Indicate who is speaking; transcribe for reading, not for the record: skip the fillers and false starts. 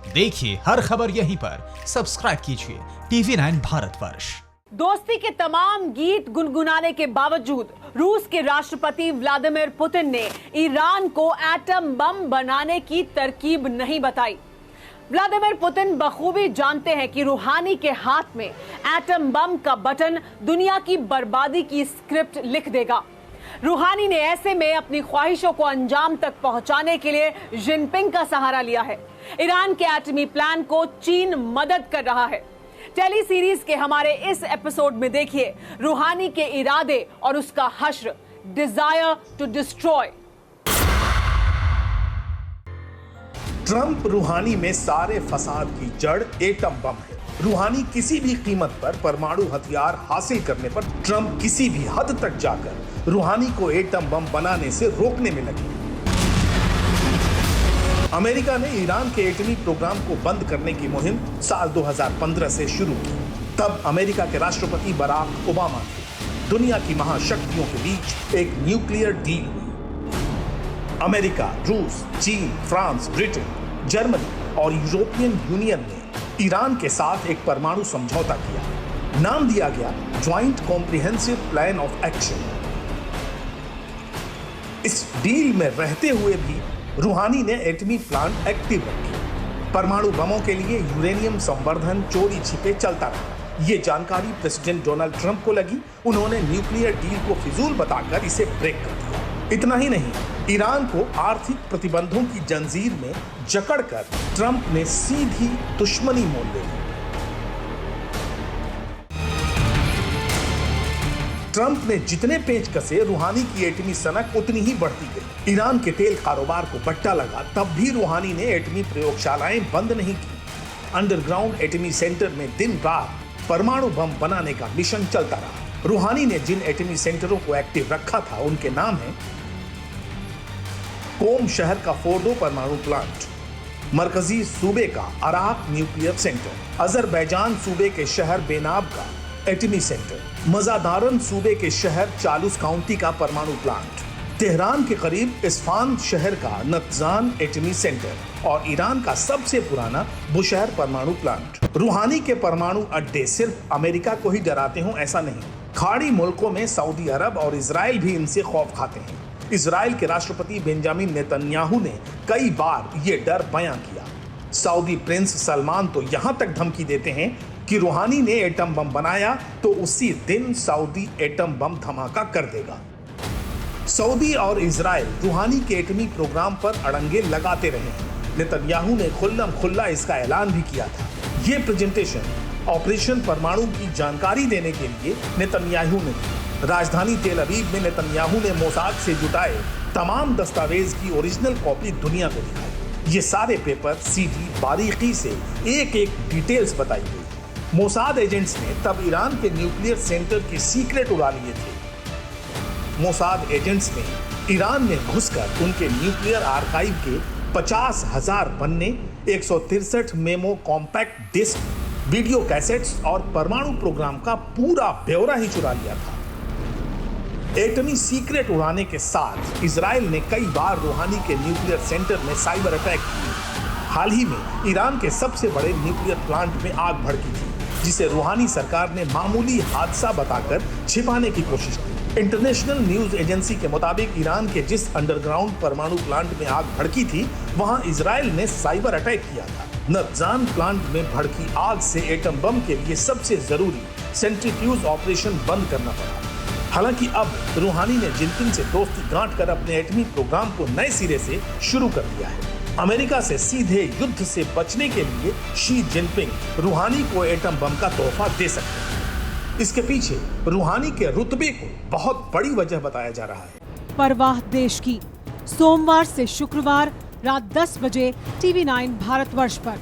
Speaker 1: देखिए हर खबर यहीं पर, सब्सक्राइब कीजिए TV9 भारतवर्ष।
Speaker 2: दोस्ती के तमाम गीत गुनगुनाने के बावजूद रूस के राष्ट्रपति व्लादिमीर पुतिन ने ईरान को एटम बम बनाने की तरकीब नहीं बताई। व्लादिमीर पुतिन बखूबी जानते हैं कि रूहानी के हाथ में एटम बम का बटन दुनिया की बर्बादी की स्क्रिप्ट लिख देगा। रूहानी ने ऐसे में अपनी ख्वाहिशों को अंजाम तक पहुंचाने के लिए जिनपिंग का सहारा लिया है। ईरान के एटमी प्लान को चीन मदद कर रहा है। टेली सीरीज के हमारे इस एपिसोड में देखिए रूहानी के इरादे और उसका हश्र, डिजायर टू डिस्ट्रॉय।
Speaker 3: ट्रंप रूहानी में सारे फसाद की जड़ एटम बम है। रूहानी किसी भी कीमत पर परमाणु हथियार हासिल करने पर ट्रंप किसी भी हद तक जाकर रूहानी को एटम बम बनाने से रोकने में लगे। अमेरिका ने ईरान के एटमी प्रोग्राम को बंद करने की मुहिम साल 2015 से शुरू की। तब अमेरिका के राष्ट्रपति बराक ओबामा थे। दुनिया की महाशक्तियों के बीच एक न्यूक्लियर डील हुई। अमेरिका, रूस, चीन, फ्रांस, ब्रिटेन, जर्मनी और यूरोपियन यूनियन ने ईरान के साथ एक परमाणु समझौता किया। नाम दिया गया joint comprehensive plan of action. इस डील में रहते हुए भी रूहानी ने एटमी प्लांट एक्टिव रखे। परमाणु बमों के लिए यूरेनियम संवर्धन चोरी छिपे चलता रहा। ये जानकारी प्रेसिडेंट डोनाल्ड ट्रंप को लगी। उन्होंने न्यूक्लियर डील को फिजूल बताकर इसे ब्रेक कर दिया। इतना ही नहीं, ईरान को आर्थिक प्रतिबंधों की जंजीर में जकड़कर ट्रंप ने सीधी दुश्मनी मोल ले ली। ट्रंप ने जितने पेच कसे, रूहानी की एटमी सनक उतनी ही बढ़ती गई। ईरान के तेल कारोबार को बट्टा लगा, तब भी रूहानी ने एटमी प्रयोगशालाएं बंद नहीं की। अंडरग्राउंड एटमी सेंटर में दिन रात परमाणु बम बनाने का मिशन चलता रहा। रूहानी ने जिन एटमी सेंटरों को एक्टिव रखा था उनके नाम हैं कोम शहर का फोर्डो परमाणु प्लांट, मरकजी सूबे का अराक न्यूक्लियर सेंटर, अजरबैजान सूबे के शहर बेनाब का एटमी सेंटर, मजादारन सूबे के शहर चालूस काउंटी का परमाणु प्लांट, तेहरान के करीब इस्फान शहर का नतजान एटमी सेंटर और ईरान का सबसे पुराना बुशहर परमाणु प्लांट। रूहानी के परमाणु अड्डे सिर्फ अमेरिका को ही डराते हों ऐसा नहीं, खाड़ी मुल्कों में सऊदी अरब और इजराइल भी इनसे खौफ खाते हैं। इजराइल के राष्ट्रपति बेंजामिन नेतन्याहू ने कई बार ये डर बयां किया। सऊदी प्रिंस सलमान तो यहां तक धमकी देते हैं कि रूहानी ने एटम बम बनाया तो उसी दिन सऊदी एटम बम धमाका कर देगा। सऊदी और इजराइल रूहानी के एटमी प्रोग्राम पर अड़ंगे लगाते रहे। नेतन्याहू ने खुल्लम खुल्ला इसका ऐलान भी किया था। ये प्रेजेंटेशन ऑपरेशन परमाणु की जानकारी देने के लिए नेतन्याहू ने की। राजधानी तेल अवीव में नेतन्याहू ने मोसाद से जुटाए तमाम दस्तावेज की ओरिजिनल कॉपी दुनिया को दिखाई। ये सारे पेपर सीधी बारीकी से एक एक डिटेल्स बताई गई। मोसाद एजेंट्स ने तब ईरान के न्यूक्लियर सेंटर के सीक्रेट उड़ा लिए थे। मोसाद एजेंट्स ने ईरान में घुसकर उनके न्यूक्लियर आर्काइव के 50,000 पन्ने, 163 memo compact disc, video cassettes और परमाणु प्रोग्राम का पूरा ब्यौरा ही चुरा लिया था। एटमी सीक्रेट उड़ाने के साथ इजराइल ने कई बार रूहानी के न्यूक्लियर सेंटर में साइबर अटैक किए। हाल ही में ईरान के सबसे बड़े न्यूक्लियर प्लांट में आग भड़की थी, जिसे रूहानी सरकार ने मामूली हादसा बताकर छिपाने की कोशिश की। इंटरनेशनल न्यूज एजेंसी के मुताबिक ईरान के जिस अंडरग्राउंड परमाणु प्लांट में आग भड़की थी, वहां इजराइल ने साइबर अटैक किया था। नतजान प्लांट में भड़की आग से एटम बम के लिए सबसे जरूरी सेंट्रीफ्यूज ऑपरेशन बंद करना पड़ा। हालांकि अब रूहानी ने जिनपिंग से दोस्ती गांठ कर अपने एटमी प्रोग्राम को नए सिरे से शुरू कर दिया है। अमेरिका से सीधे युद्ध से बचने के लिए शी जिनपिंग रूहानी को एटम बम का तोहफा दे सकते हैं। इसके पीछे रूहानी के रुतबे को बहुत बड़ी वजह बताया जा रहा है।
Speaker 2: परवाह देश की, सोमवार से शुक्रवार रात 10 बजे TV9 भारतवर्ष पर।